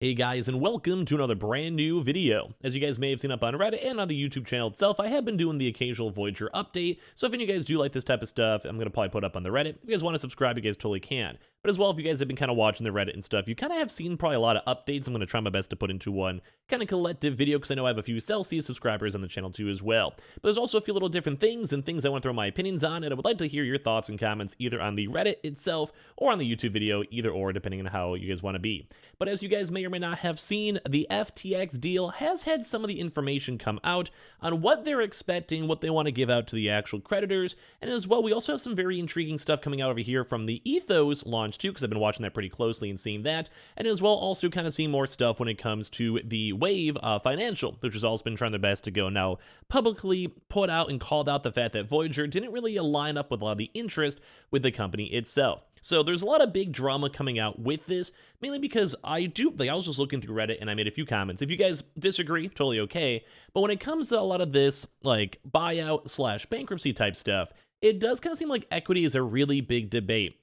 Hey guys, and welcome to another brand new video. As you guys may have seen up on Reddit and on the YouTube channel itself, I have been doing the occasional Voyager update, so if any of you guys do like this type of stuff, I'm going to probably put up on the Reddit. If you guys want to subscribe, you guys totally can. But as well, if you guys have been kind of watching the Reddit and stuff, you kind of have seen probably a lot of updates. I'm going to try my best to put into one kind of collective video, because I know I have a few Celsius subscribers on the channel too as well. But there's also a few little different things and things I want to throw my opinions on, and I would like to hear your thoughts and comments either on the Reddit itself or on the YouTube video, either or, depending on how you guys want to be. But as you guys may or may not have seen, the FTX deal has had some of the information come out on what they're expecting, what they want to give out to the actual creditors, and as well, we also have some very intriguing stuff coming out over here from the Ethos launch too, because I've been watching that pretty closely and seeing that, and as well also kind of seeing more stuff when it comes to the Wave financial, which has also been trying their best to go now publicly put out and called out the fact that Voyager didn't really align up with a lot of the interest with the company itself. So there's a lot of big drama coming out with this, mainly because I was just looking through Reddit and I made a few comments. If you guys disagree, totally okay. But when it comes to a lot of this like buyout / bankruptcy type stuff, it does kind of seem like equity is a really big debate.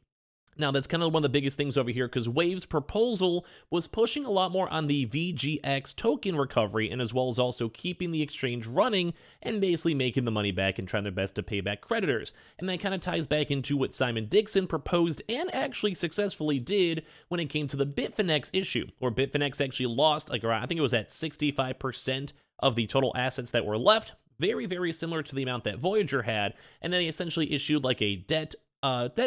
Now, that's kind of one of the biggest things over here, because Wave's proposal was pushing a lot more on the VGX token recovery, and as well as also keeping the exchange running and basically making the money back and trying their best to pay back creditors. And that kind of ties back into what Simon Dixon proposed and actually successfully did when it came to the Bitfinex issue, where Bitfinex actually lost, like, I think it was at 65% of the total assets that were left, very, very similar to the amount that Voyager had, and then they essentially issued like a debt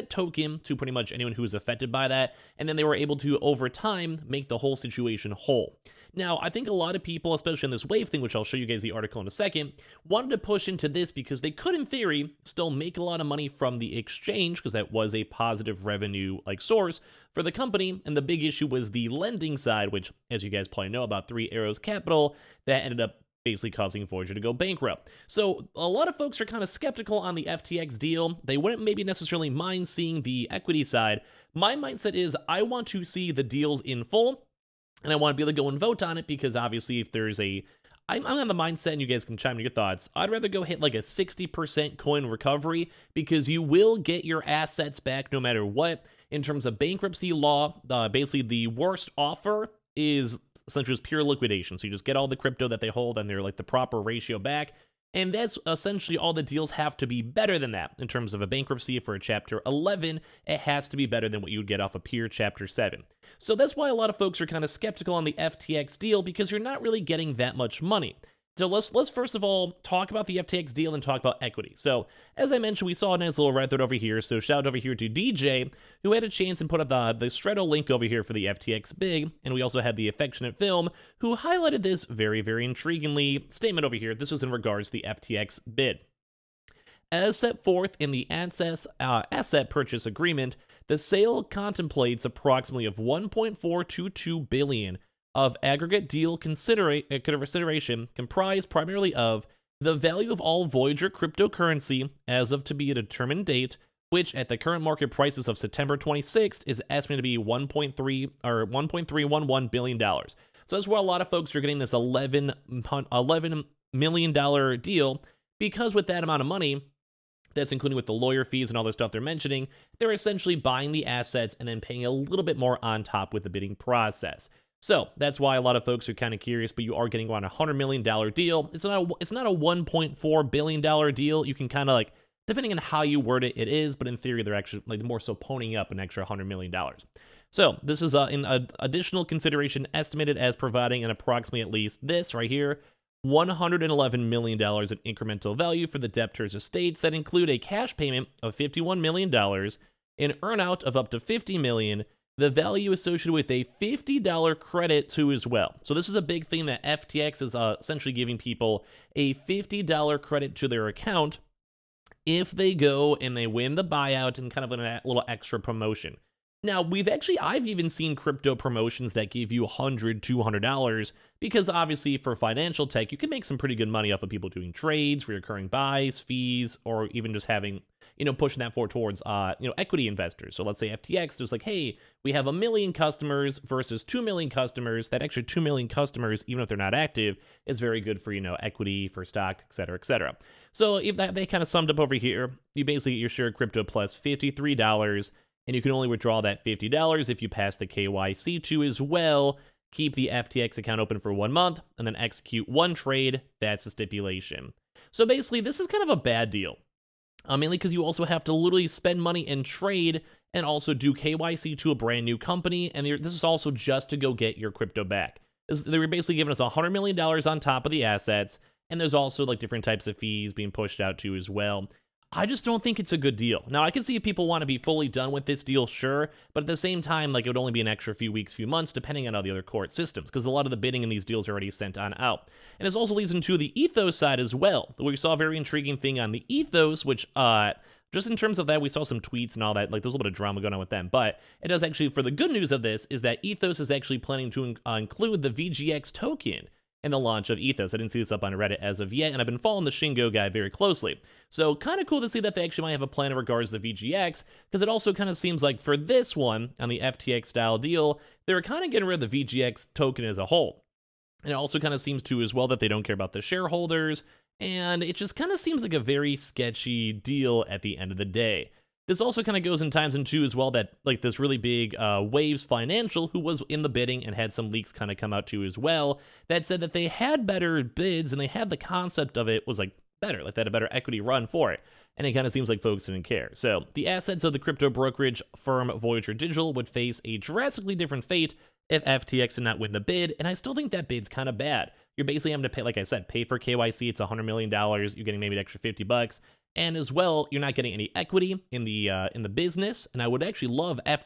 token to pretty much anyone who was affected by that, and then they were able to, over time, make the whole situation whole. Now, I think a lot of people, especially on this Wave thing, which I'll show you guys the article in a second, wanted to push into this because they could, in theory, still make a lot of money from the exchange, because that was a positive revenue source for the company, and the big issue was the lending side, which, as you guys probably know about Three Arrows Capital, that ended up basically causing Voyager to go bankrupt. So a lot of folks are kind of skeptical on the FTX deal. They wouldn't maybe necessarily mind seeing the equity side. My mindset is I want to see the deals in full, and I want to be able to go and vote on it, because obviously if there's I'm on the mindset, and you guys can chime in your thoughts, I'd rather go hit like a 60% coin recovery, because you will get your assets back no matter what. In terms of bankruptcy law, basically the worst offer is essentially just pure liquidation. So you just get all the crypto that they hold and they're like the proper ratio back. And that's essentially all the deals have to be better than that. In terms of a bankruptcy for a Chapter 11, it has to be better than what you would get off a pure Chapter 7. So that's why a lot of folks are kind of skeptical on the FTX deal, because you're not really getting that much money. So let's first of all talk about the FTX deal and talk about equity. So as I mentioned, we saw a nice little red thread over here. So shout out over here to DJ, who had a chance and put up the Strato link over here for the FTX big. And we also had the Affectionate Film, who highlighted this very, very intriguingly statement over here. This was in regards to the FTX bid. As set forth in the asset purchase agreement, the sale contemplates approximately of 1.422 billion of aggregate deal consideration, comprised primarily of the value of all Voyager cryptocurrency as of to be a determined date, which at the current market prices of September 26th is estimated to be $1.311 billion. So that's where a lot of folks are getting this $11 million deal, because with that amount of money, that's including with the lawyer fees and all the stuff they're mentioning, they're essentially buying the assets and then paying a little bit more on top with the bidding process. So that's why a lot of folks are kind of curious, but you are getting around a $100 million deal. It's not a $1.4 billion deal. You can kind of depending on how you word it, it is, but in theory, they're actually more so ponying up an extra $100 million. So this is an additional consideration estimated as providing an approximately at least this right here, $111 million in incremental value for the debtors' estates that include a cash payment of $51 million, an earnout of up to $50 million, the value associated with a $50 credit too as well. So this is a big thing that FTX is essentially giving people a $50 credit to their account if they go and they win the buyout, and kind of a little extra promotion. Now, I've even seen crypto promotions that give you $100, $200, because obviously for financial tech, you can make some pretty good money off of people doing trades, recurring buys, fees, or even just having, pushing that forward towards, equity investors. So let's say FTX, there's like, hey, we have 1 million customers versus 2 million customers. That extra 2 million customers, even if they're not active, is very good for, equity, for stock, et cetera, et cetera. So if they kind of summed up over here, you basically get your share of crypto plus $53, and you can only withdraw that $50 if you pass the KYC too as well. keep the FTX account open for 1 month, and then execute 1 trade. That's the stipulation. So basically, this is kind of a bad deal. Mainly because you also have to literally spend money and trade and also do KYC to a brand new company. And this is also just to go get your crypto back. They were basically giving us $100 million on top of the assets. And there's also like different types of fees being pushed out to as well. I just don't think it's a good deal. Now, I can see if people want to be fully done with this deal, sure, but at the same time, like, it would only be an extra few weeks, few months, depending on all the other court systems, because a lot of the bidding in these deals are already sent on out. And this also leads into the Ethos side as well. We saw a very intriguing thing on the Ethos, which, just in terms of that, we saw some tweets and all that, like, there's a little bit of drama going on with them, but it does actually, for the good news of this, is that Ethos is actually planning to include the VGX token in the launch of Ethos. I didn't see this up on Reddit as of yet, and I've been following the Shingo guy very closely. So kind of cool to see that they actually might have a plan in regards to the VGX, because it also kind of seems like for this one, on the FTX style deal, they were kind of getting rid of the VGX token as a whole. And it also kind of seems too as well that they don't care about the shareholders, and it just kind of seems like a very sketchy deal at the end of the day. This also kind of goes in times into as well that, like, this really big Waves Financial, who was in the bidding and had some leaks kind of come out too as well, that said that they had better bids and they had the concept of it was like better, like they had a better equity run for it. And it kind of seems like folks didn't care. So the assets of the crypto brokerage firm Voyager Digital would face a drastically different fate if FTX did not win the bid, and I still think that bid's kind of bad. You're basically having to pay, like I said, pay for KYC. It's $100 million. You're getting maybe an extra $50. And as well, you're not getting any equity in the business. And I would actually love I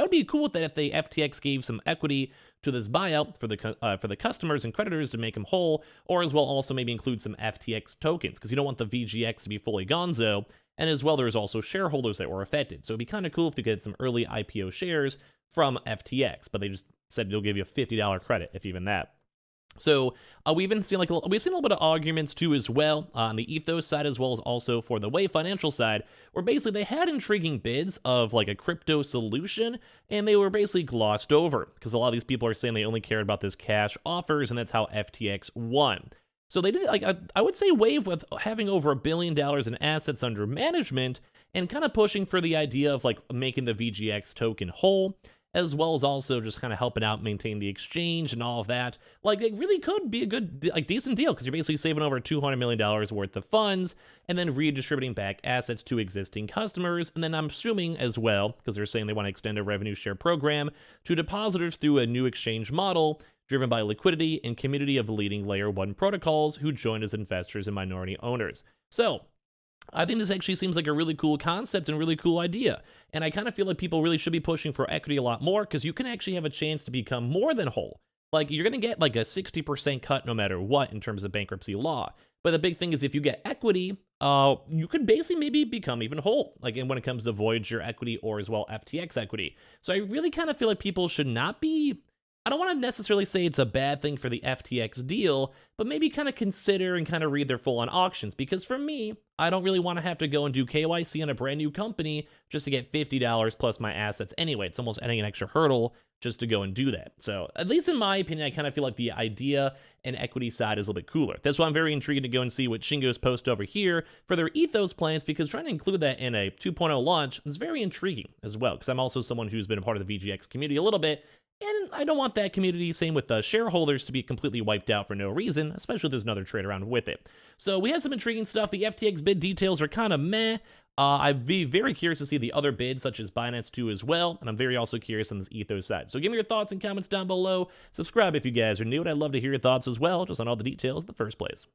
would be cool with that if the FTX gave some equity to this buyout for the customers and creditors to make them whole, or as well also maybe include some FTX tokens, because you don't want the VGX to be fully gonzo. And as well, there's also shareholders that were affected. So it'd be kind of cool if they could get some early IPO shares from FTX, but they just said they'll give you a $50 credit, if even that. So we've seen a little bit of arguments too as well on the Ethos side, as well as also for the Wave Financial side, where basically they had intriguing bids of like a crypto solution, and they were basically glossed over because a lot of these people are saying they only cared about this cash offers, and that's how FTX won. So they did, like, I would say Wave, with having over $1 billion in assets under management and kind of pushing for the idea of like making the VGX token whole, as well as also just kind of helping out maintain the exchange and all of that. Like, it really could be a good, like, decent deal, because you're basically saving over $200 million worth of funds and then redistributing back assets to existing customers. And then I'm assuming as well, because they're saying they want to extend a revenue share program to depositors through a new exchange model driven by liquidity and community of leading layer 1 protocols who joined as investors and minority owners. So I think this actually seems like a really cool concept and really cool idea. And I kind of feel like people really should be pushing for equity a lot more, because you can actually have a chance to become more than whole. Like, you're going to get like a 60% cut no matter what in terms of bankruptcy law. But the big thing is if you get equity, you could basically maybe become even whole, like when it comes to Voyager equity or as well FTX equity. So I really kind of feel like people should not be, I don't want to necessarily say it's a bad thing for the FTX deal, but maybe kind of consider and kind of read their full-on auctions, because for me, I don't really want to have to go and do KYC on a brand new company just to get $50 plus my assets anyway. It's almost adding an extra hurdle just to go and do that. So at least in my opinion, I kind of feel like the idea and equity side is a little bit cooler. That's why I'm very intrigued to go and see what Shingo's post over here for their Ethos plans, because trying to include that in a 2.0 launch is very intriguing as well, because I'm also someone who's been a part of the VGX community a little bit, and I don't want that community, same with the shareholders, to be completely wiped out for no reason, especially if there's another trade around with it. So we have some intriguing stuff. The FTX bid details are kind of meh. I'd be very curious to see the other bids, such as Binance too as well, and I'm very also curious on this Ethos side. So give me your thoughts and comments down below. Subscribe if you guys are new, and I'd love to hear your thoughts as well, just on all the details in the first place.